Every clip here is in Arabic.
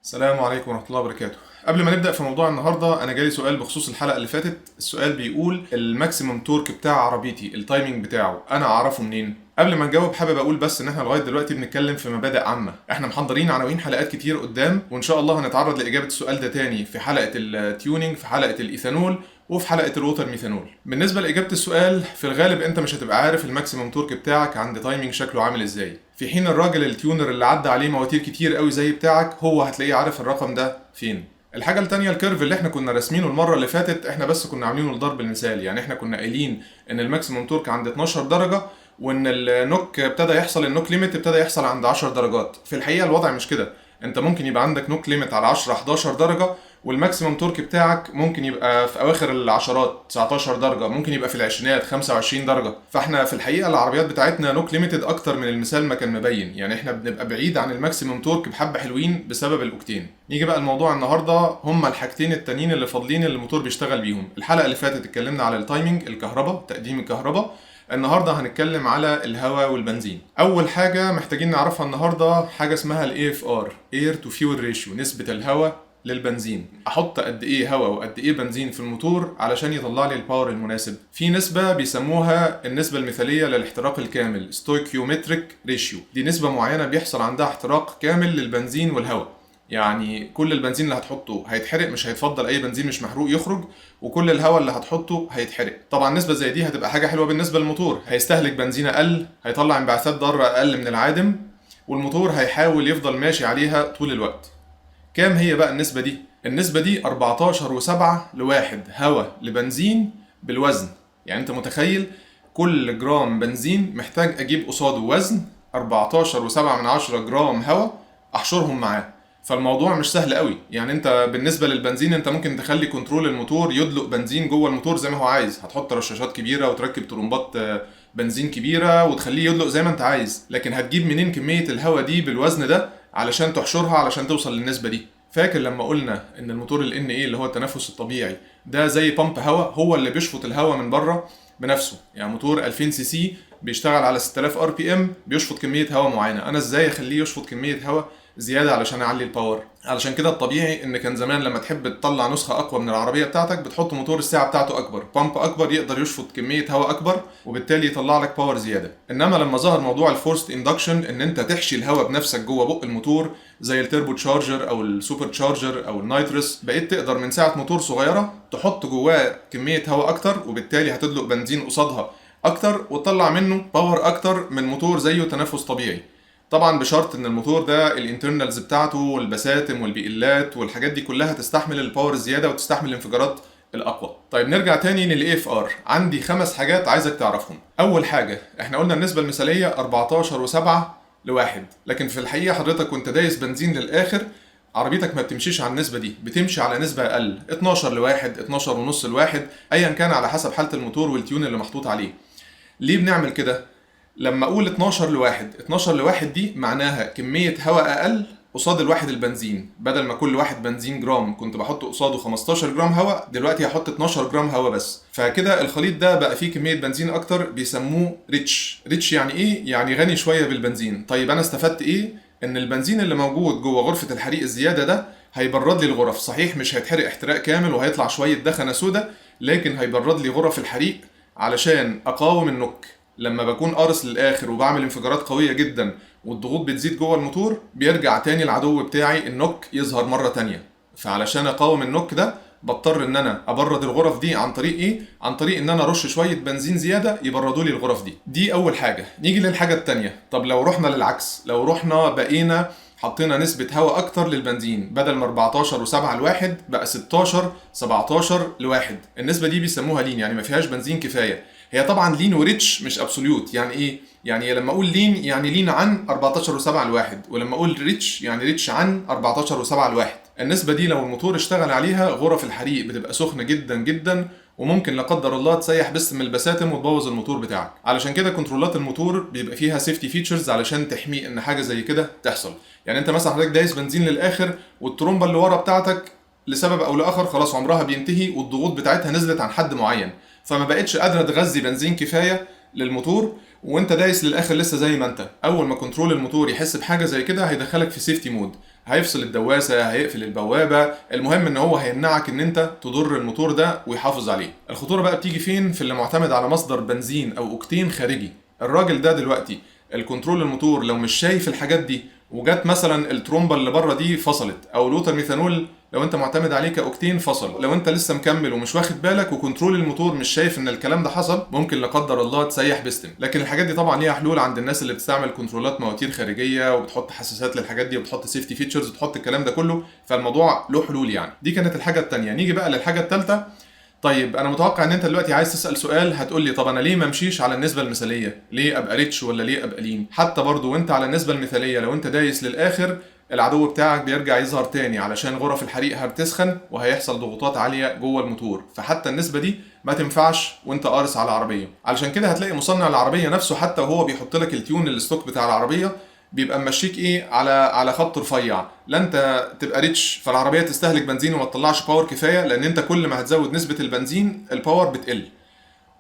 السلام عليكم ورحمة الله وبركاته. قبل ما نبدأ في موضوع النهاردة أنا جالي سؤال بخصوص الحلقة اللي فاتت. السؤال بيقول الماكسيمم تورك بتاع عربيتي التايمنج بتاعه أنا أعرفه منين؟ قبل ما نجاوب حابب أقول بس إن إحنا لغاية دلوقتي بنتكلم في مبادئ عامة. إحنا محضرين عناوين حلقات كتير قدام، وإن شاء الله هنتعرض لإجابة السؤال ده تاني في حلقة التيونينج، في حلقة الإيثانول، وفي حلقة الووتر ميثانول. بالنسبة لإجابة السؤال، في الغالب أنت مش هتبقى عارف الماكسيمم تورك بتاعك عند تايمنج شكله عامل إزاي، في حين الراجل التيونر اللي عدى عليه مواتير كتير قوي زي بتاعك هو هتلاقيه عارف الرقم ده فين. الحاجة التانية، الكيرف اللي احنا كنا راسمينه المرة اللي فاتت احنا بس كنا عاملينه لضرب المثال. يعني احنا كنا قايلين ان الماكسيمم تورك عند 12 درجة، وان النوك ابتدى يحصل، النوك ليميت ابتدى يحصل عند 10 درجات. في الحقيقة الوضع مش كده. انت ممكن يبقى عندك نوك ليميت على 10 11 درجة، والماكسيمم تورك بتاعك ممكن يبقى في اواخر العشرات 19 درجة، ممكن يبقى في العشرينات 25 درجة. فاحنا في الحقيقة العربيات بتاعتنا نوك ليميتد اكتر من المثال ما كان مبين. يعني احنا بنبقى بعيد عن الماكسيمم تورك بحبة حلوين بسبب الاوكتين. نيجي بقى الموضوع النهاردة، هما الحاجتين التانيين اللي فاضلين اللي الموتور بيشتغل بيهم. الحلقة اللي فاتت اتكلمنا على التايمنج، الكهرباء، تقديم الكهرباء. النهارده هنتكلم على الهواء والبنزين. اول حاجه محتاجين نعرفها النهارده حاجه اسمها الاي اف ار، اير تو فيول ريشيو، نسبه الهواء للبنزين. احط قد ايه هواء وقد ايه بنزين في الموتور علشان يطلع لي الباور المناسب. في نسبه بيسموها النسبه المثاليه للاحتراق الكامل، ستويكيومتريك ريشيو. دي نسبه معينه بيحصل عندها احتراق كامل للبنزين والهواء. يعني كل البنزين اللي هتحطه هيتحرق، مش هيتفضل اي بنزين مش محروق يخرج، وكل الهواء اللي هتحطه هيتحرق. طبعا نسبه زي دي هتبقى حاجه حلوه بالنسبه للموتور، هيستهلك بنزين اقل، هيطلع انبعاثات ضاره اقل من العادم، والموتور هيحاول يفضل ماشي عليها طول الوقت. كام هي بقى النسبه دي؟ النسبه دي 14.7 لواحد هواء لبنزين بالوزن. يعني انت متخيل كل جرام بنزين محتاج اجيب قصاده وزن 14.7 جرام هواء احشرهم معاه. فالموضوع مش سهل قوي. يعني انت بالنسبه للبنزين انت ممكن تخلي كنترول الموتور يدلق بنزين جوه الموتور زي ما هو عايز، هتحط رشاشات كبيره وتركب طرمبات بنزين كبيره وتخليه يدلق زي ما انت عايز، لكن هتجيب منين كميه الهواء دي بالوزن ده علشان تحشرها علشان توصل للنسبه دي؟ فاكر لما قلنا ان الموتور ال NA اللي هو التنفس الطبيعي ده زي بامب هواء، هو اللي بيشفط الهواء من بره بنفسه. يعني موتور 2000 سي سي بيشتغل على 6000 ار بي ام، بيشفط كميه هواء معينه. انا ازاي اخليه يشفط كميه هواء زياده علشان اعلي الباور؟ علشان كده الطبيعي ان كان زمان لما تحب تطلع نسخه اقوى من العربيه بتاعتك بتحط موتور الساعه بتاعته اكبر، بامب اكبر، يقدر يشفط كميه هواء اكبر وبالتالي يطلع لك باور زياده. انما لما ظهر موضوع الفورست اندكشن، ان انت تحشي الهواء بنفسك جوه بق الموتور زي التربو تشارجر او السوبر تشارجر او النايترس، بقيت تقدر من ساعه موتور صغيره تحط جواه كميه هواء اكتر، وبالتالي هتدلق بنزين قصادها اكتر وتطلع منه باور اكتر من موتور زيه تنفس طبيعي. طبعا بشرط ان الموتور ده الانترنالز بتاعته والبساتم والبيئلات والحاجات دي كلها تستحمل الباور الزياده وتستحمل الانفجارات الاقوى. طيب نرجع تاني للاي اف ار. عندي 5 حاجات عايزك تعرفهم. اول حاجه، احنا قلنا النسبه المثاليه 14.7 لواحد، لكن في الحقيقه حضرتك وانت دايس بنزين للاخر عربيتك ما بتمشيش على النسبه دي، بتمشي على نسبه اقل، 12 لواحد، 12 ونص لواحد، ايا كان على حسب حاله الموتور والتيون اللي محطوط عليه. ليه بنعمل كده؟ لما اقول 12 لواحد، 12 لواحد دي معناها كمية هواء اقل قصاد الواحد البنزين. بدل ما كل واحد بنزين جرام كنت بحط قصاده 15 جرام هواء، دلوقتي هحط 12 جرام هواء بس. فكده الخليط ده بقى فيه كمية بنزين اكتر، بيسموه ريتش. ريتش يعني ايه؟ يعني غني شوية بالبنزين. طيب انا استفدت ايه؟ ان البنزين اللي موجود جوه غرفة الحريق الزيادة ده هيبرد لي الغرف. صحيح مش هيتحرق احتراق كامل وهيطلع شوية دخنة سودة، لكن هيبرد لي غرف الحريق علشان اقاوم النوك. لما بكون قارص للاخر وبعمل انفجارات قويه جدا والضغوط بتزيد جوه الموتور، بيرجع تاني العدو بتاعي النوك يظهر مره تانية. فعلشان اقاوم النوك ده بضطر ان انا ابرد الغرف دي عن طريق ايه؟ عن طريق ان انا ارش شويه بنزين زياده يبردوا لي الغرف دي. دي اول حاجه. نيجي للحاجه التانية. طب لو رحنا للعكس، لو رحنا بقينا حطينا نسبة هواء أكتر للبنزين، بدل ما 14.7 لواحد بقى 16 17 لواحد. النسبة دي بيسموها لين، يعني ما فيهاش بنزين كفاية. هي طبعا لين وريتش مش ابسوليوت. يعني ايه؟ يعني لما اقول لين يعني لين عن 14.7 لواحد، ولما اقول ريتش يعني ريتش عن 14.7 لواحد. النسبة دي لو الموتور اشتغل عليها غرف الحريق بتبقى سخنة جدا جدا، وممكن لا قدر الله تسيح بس من البساتم وتبوظ الموتور بتاعك. علشان كده كنترولات الموتور بيبقى فيها سيفتي فيتشرز علشان تحمي ان حاجة زي كده تحصل. يعني انت مثلا حضرتك دايس بنزين للاخر والترومبه اللي ورا بتاعتك لسبب او لاخر خلاص عمرها بينتهي والضغوط بتاعتها نزلت عن حد معين، فما بقتش قادره تغذي بنزين كفايه للموتور، وانت دايس للاخر لسه زي ما انت. اول ما كنترول الموتور يحس بحاجه زي كده هيدخلك في سيفتي مود. هيفصل الدواسه، هيقفل البوابه، المهم ان هو هيمنعك ان انت تضر الموتور ده ويحافظ عليه. الخطوره بقى بتيجي فين؟ في اللي معتمد على مصدر بنزين او اوكتين خارجي. الراجل ده دلوقتي الكنترول الموتور لو مش شايف الحاجات دي، وجات مثلا الترومبه اللي بره دي فصلت، او لوتر ميثانول لو انت معتمد عليه كاوكتين فصل، لو انت لسه مكمل ومش واخد بالك وكنترول الموتور مش شايف ان الكلام ده حصل، ممكن لا قدر الله تسيح بيستم. لكن الحاجات دي طبعا ليها حلول عند الناس اللي بتستعمل كنترولات مواتير خارجيه وبتحط حساسات للحاجات دي وبتحط سيفتي فيتشرز وبتحط الكلام ده كله، فالموضوع له حلول يعني. دي كانت الحاجه الثانيه. نيجي بقى للحاجه الثالثه. طيب انا متوقع ان انت دلوقتي عايز تسال سؤال، هتقول لي طب انا ليه ما امشيش على النسبه المثاليه؟ ليه ابقى ريتش ولا ليه ابقى لين؟ حتى برضو وانت على النسبه المثاليه لو انت دايس للاخر، العدو بتاعك بيرجع يظهر تاني علشان غرف الحريق هتسخن وهيحصل ضغوطات عاليه جوه الموتور، فحتى النسبه دي ما تنفعش وانت قارس على العربيه. علشان كده هتلاقي مصنع العربيه نفسه حتى وهو بيحط لك التيون الستوك بتاع العربيه بيبقى ممشيك ايه على خط رفيع. لا انت تبقى ريتش فالعربيه تستهلك بنزين وما تطلعش باور كفايه، لان انت كل ما هتزود نسبه البنزين الباور بتقل.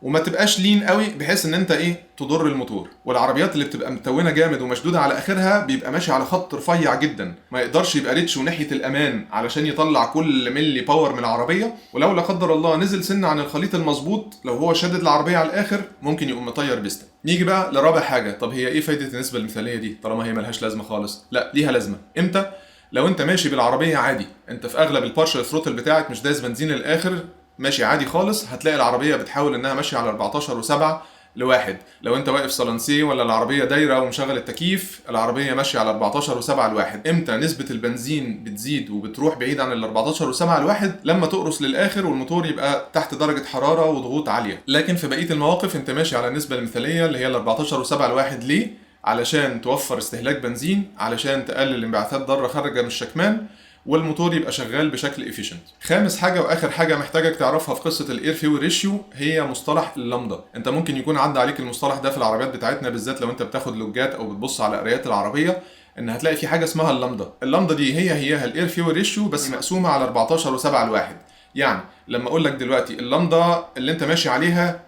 وما تبقاش لين قوي بحيث ان انت ايه تضر الموتور. والعربيات اللي بتبقى متونه جامد ومشدوده على اخرها بيبقى ماشي على خط رفيع جدا، ما يقدرش يبقى ريتش وناحيه الامان علشان يطلع كل ملي باور من العربيه، ولو لا قدر الله نزل سن عن الخليط المظبوط لو هو شدد العربيه على الاخر ممكن يقوم مطير بيستا. نيجي بقى لرابع حاجه. طب هي ايه فايده النسبه المثاليه دي طالما هي ملهاش لازمه خالص؟ لا ليها لازمه. امتى؟ لو انت ماشي بالعربيه عادي، انت في اغلب البارشل ثروتل بتاعك مش دايس بنزين الاخر، ماشي عادي خالص، هتلاقي العربيه بتحاول انها ماشيه على 14 و7 لواحد. لو انت واقف صالونسيه ولا العربيه دايره ومشغل التكييف، العربيه ماشيه على 14 و7 لواحد. امتى نسبه البنزين بتزيد وبتروح بعيد عن ال 14 و7 لواحد؟ لما تقرص للاخر والموتور يبقى تحت درجه حراره وضغوط عاليه. لكن في بقيه المواقف انت ماشي على النسبه المثاليه اللي هي ال 14 و7 لواحد. ليه؟ علشان توفر استهلاك بنزين، علشان تقلل انبعاثات ضاره خارجه من الشكمان، والموتور يبقى شغال بشكل افيشنت. خامس حاجه واخر حاجه محتاجك تعرفها في قصه الاير فيول ريشيو هي مصطلح اللامدا. انت ممكن يكون عدى عليك المصطلح ده في العربيات بتاعتنا بالذات لو انت بتاخد لوجات او بتبص على قرايات العربيه، ان هتلاقي في حاجه اسمها اللامدا. اللامدا دي هي الاير فيول ريشيو بس مقسومه على 14 و7 لواحد. يعني لما اقول لك دلوقتي اللامدا اللي انت ماشي عليها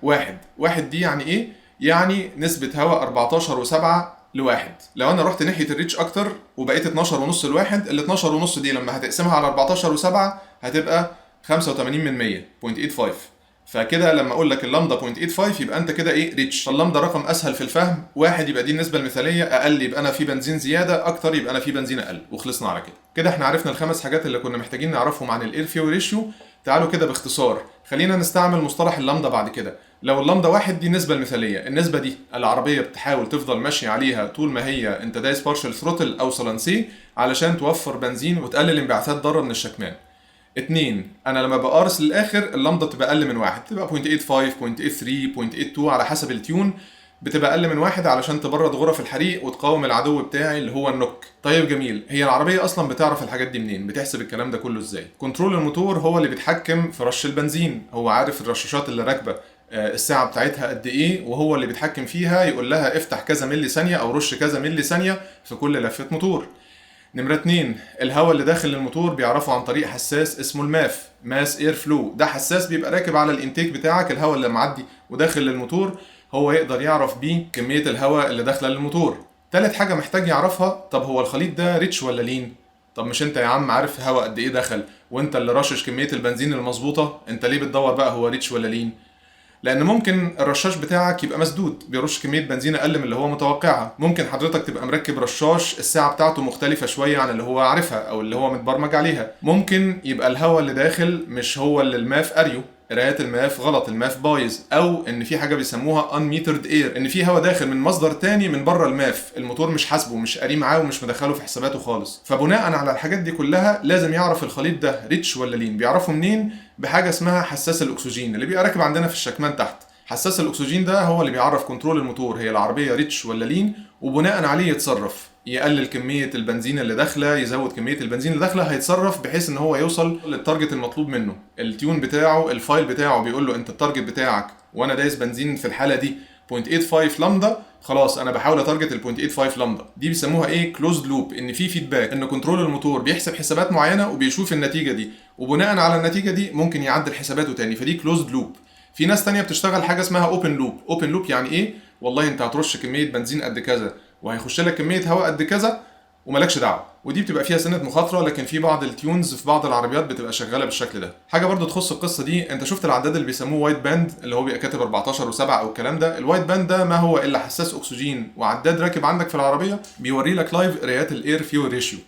واحد دي يعني ايه؟ يعني نسبه هواء 14 و7 لواحد. لو انا رحت ناحيه الريتش اكتر وبقيت 12 ونص لواحد، ال 12 ونص دي لما هتقسمها على 14 و7 هتبقى 85% 0.85. فكده لما اقول لك اللامدا 0.85 يبقى انت كده ايه ريتش. فاللامدا رقم اسهل في الفهم، واحد يبقى دي النسبه المثاليه، اقل يبقى انا في بنزين زياده، اكتر يبقى انا في بنزين اقل، وخلصنا على كده. كده احنا عرفنا الخمس حاجات اللي كنا محتاجين نعرفهم عن الاير فيول ريشيو. تعالوا كده باختصار خلينا نستعمل مصطلح اللامدا بعد كده. لو اللامدا واحد دي النسبة المثالية، النسبة دي العربية بتحاول تفضل ماشية عليها طول ما هي انت دايس بارشل ثروتل او سالانسي علشان توفر بنزين وتقلل انبعاثات ضارة من الشكمان. 2. انا لما بقارس للاخر اللامدا تبقى اقل من واحد، تبقى 0.85 0.83 0.82 على حسب التيون، بتبقى اقل من واحد علشان تبرد غرف الحريق وتقاوم العدو بتاعي اللي هو النوك. طيب جميل، هي العربيه اصلا بتعرف الحاجات دي منين؟ بتحسب الكلام ده كله ازاي؟ كنترول الموتور هو اللي بيتحكم في رش البنزين، هو عارف الرشاشات اللي راكبه الساعه بتاعتها قد ايه، وهو اللي بيتحكم فيها، يقول لها افتح كذا ملي ثانيه او رش كذا ملي ثانيه في كل لفه موتور. نمرة 2. الهواء اللي داخل الموتور بيعرفه عن طريق حساس اسمه الماف، ماس اير فلو. ده حساس بيبقى راكب على الانتيك بتاعك، الهواء اللي معدي وداخل للموتور هو يقدر يعرف بيه كمية الهواء اللي داخله للموتور. تالت حاجة محتاج يعرفها، طب هو الخليط ده ريتش ولا لين؟ طب مش انت يا عم عارف هواء قد ايه دخل وانت اللي رشش كمية البنزين المظبوطة، انت ليه بتدور بقى هو ريتش ولا لين؟ لان ممكن الرشاش بتاعك يبقى مسدود بيرش كميه بنزين اقل من اللي هو متوقعها، ممكن حضرتك تبقى مركب رشاش الساعه بتاعته مختلفه شويه عن اللي هو عارفها او اللي هو متبرمج عليها، ممكن يبقى الهواء اللي داخل مش هو اللي الماف قريه، قرايات الماف غلط، الماف بايظ، او ان في حاجه بيسموها unmetered air، ان في هواء داخل من مصدر تاني من بره الماف، الموتور مش حاسبه، مش قاريه معاه ومش مدخله في حساباته خالص. فبناء على الحاجات دي كلها لازم يعرف الخليط ده ريتش ولا لين. بيعرفه منين؟ بحاجه اسمها حساس الاكسجين اللي بيبقى راكب عندنا في الشكمان تحت. حساس الاكسجين ده هو اللي بيعرف كنترول الموتور هي العربيه ريتش ولا لين، وبناء عليه يتصرف، يقلل كميه البنزين اللي داخله، يزود كميه البنزين اللي داخله، هيتصرف بحيث ان هو يوصل للتارجت المطلوب منه. التيون بتاعه الفايل بتاعه بيقول له انت التارجت بتاعك وانا دايس بنزين في الحاله دي 0.85 لامدا، خلاص انا بحاول اتارجت ال 0.85 لامدا. دي بيسموها ايه؟ كلوزد لوب، ان في فيدباك، ان كنترول الموتور بيحسب حسابات معينه وبيشوف النتيجه دي، وبناء على النتيجه دي ممكن يعدل حساباته تاني، فدي كلوزد لوب. في ناس تانية بتشتغل حاجه اسمها اوبن لوب. اوبن لوب يعني ايه؟ والله انت هترش كميه بنزين قد كذا وهيخش لك كميه هواء قد كذا ومالكش دعوه، ودي بتبقى فيها سنه مخاطره، لكن في بعض التيونز في بعض العربيات بتبقى شغاله بالشكل ده. حاجه برضو تخص القصه دي، انت شفت العداد اللي بيسموه وايت باند اللي هو بيبقى كاتب 14 و7 او الكلام ده؟ الوايت باند ده ما هو الا حساس اكسجين وعداد راكب عندك في العربيه بيوري لك لايف قرايات الاير فيول ريشيو.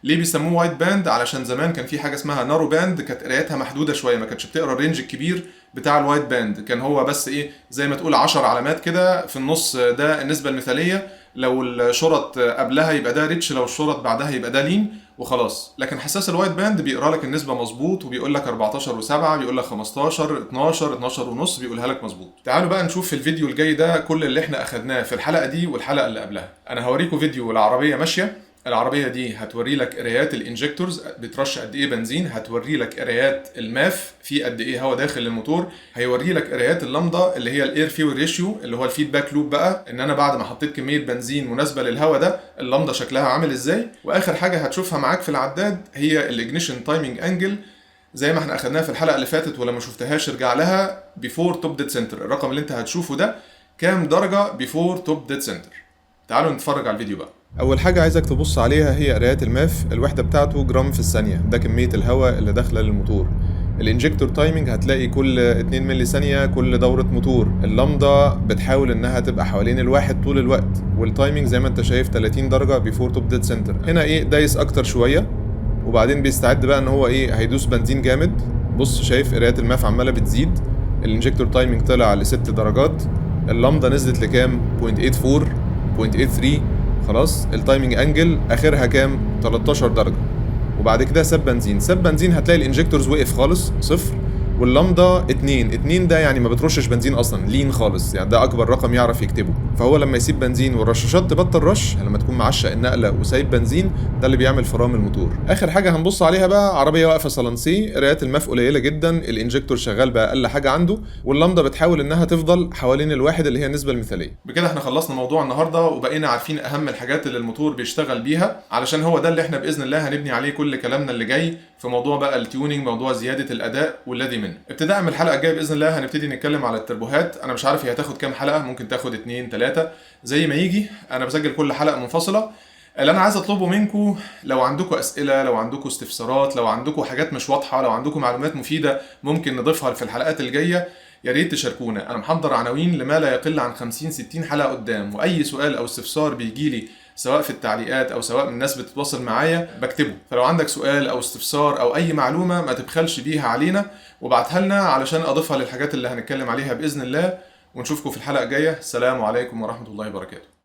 ليه بيسموه وايت باند؟ علشان زمان كان في حاجه اسمها نارو باند، كانت قرايتها محدوده شويه، ما كانتش بتقرا الرينج الكبير بتاع الوايت باند، كان هو بس ايه زي ما تقول 10 علامات كده في النص، ده النسبه المثاليه، لو الشرط قبلها يبقى ده ريتش، لو الشرط بعدها يبقى ده لين وخلاص. لكن حساس الوايت باند بيقرا لك النسبه مظبوط، وبيقول لك 14 و7، بيقول لك 15 12 12 ونص، بيقولها لك مظبوط. تعالوا بقى نشوف في الفيديو الجاي ده كل اللي احنا اخدناه في الحلقه دي والحلقه اللي قبلها. انا هوريكم فيديو العربيه ماشيه، العربيه دي هتوري لك قرايات الانجكتورز بترش قد ايه بنزين، هتوري لك قرايات الماف في قد ايه هواء داخل الموتور، هيوري لك قرايات اللامدا اللي هي الاير فيول ريشيو اللي هو الفيدباك لوب بقى، ان انا بعد ما حطيت كميه بنزين مناسبه للهواء ده اللامدا شكلها عامل ازاي. واخر حاجه هتشوفها معاك في العداد هي الاجنيشن تايمنج انجل زي ما احنا اخدناها في الحلقه اللي فاتت، ولما شفتهاش ارجع لها. بيفور توب ديد سنتر، الرقم اللي انت هتشوفه ده كام درجه بيفور توب ديد سنتر. تعالوا نتفرج على الفيديو بقى. اول حاجه عايزك تبص عليها هي قرايات الماف، الوحده بتاعته جرام في الثانيه، ده كميه الهواء اللي داخله للموتور. الانجكتور تايمنج هتلاقي كل 2 ملي ثانيه كل دوره موتور. اللامدا بتحاول انها تبقى حوالين الواحد طول الوقت، والتايمنج زي ما انت شايف 30 درجه بيفور توب ديد سنتر. هنا ايه دايس اكتر شويه، وبعدين بيستعد بقى ان هو ايه هيدوس بنزين جامد. بص شايف قرايات الماف عماله بتزيد، الانجكتور تايمنج طلع ل 6 درجات، اللامدا نزلت لكام 0.84 0.83. خلاص التايمنج انجل اخرها كام 13 درجه. وبعد كده ساب بنزين هتلاقي الانجكتورز وقف خالص صفر، واللامدا 2 ده يعني ما بترشش بنزين اصلا، لين خالص، يعني ده اكبر رقم يعرف يكتبه. فهو لما يسيب بنزين والرشاشات تبطل رش، لما تكون معشق النقله وسايب بنزين، ده اللي بيعمل فرام الموتور. اخر حاجه هنبص عليها بقى عربيه واقفه صلانسي، قرايات الماف قليله جدا، الانجكتور شغال باقل حاجه عنده، واللامدا بتحاول انها تفضل حوالين الواحد اللي هي النسبه المثاليه. بكده احنا خلصنا موضوع النهارده، وبقينا عارفين اهم الحاجات اللي الموتور بيشتغل بيها، علشان هو ده اللي احنا باذن الله هنبني عليه كل كلامنا اللي جاي في موضوع بقى التيونينج، موضوع زياده الاداء والذي منه. ابتداء من الحلقه الجايه باذن الله هنبتدي نتكلم على التربوهات. انا مش عارف هي هتاخد كام حلقه، ممكن تاخد 2 3 زي ما يجي، انا بسجل كل حلقه منفصله. اللي انا عايز اطلبه منكم لو عندكم اسئله، لو عندكم استفسارات، لو عندكم حاجات مش واضحه، لو عندكم معلومات مفيده ممكن نضيفها في الحلقات الجايه، يا ريت تشاركونا. انا محضر عناوين لما لا يقل عن 50 60 حلقه قدام، واي سؤال او استفسار بيجي لي سواء في التعليقات او سواء من الناس بتتواصل معايا بكتبه. فلو عندك سؤال او استفسار او اي معلومه ما تبخلش بيها علينا وابعتها لنا علشان اضيفها للحاجات اللي هنتكلم عليها باذن الله. ونشوفكم في الحلقه الجايه. السلام عليكم ورحمه الله وبركاته.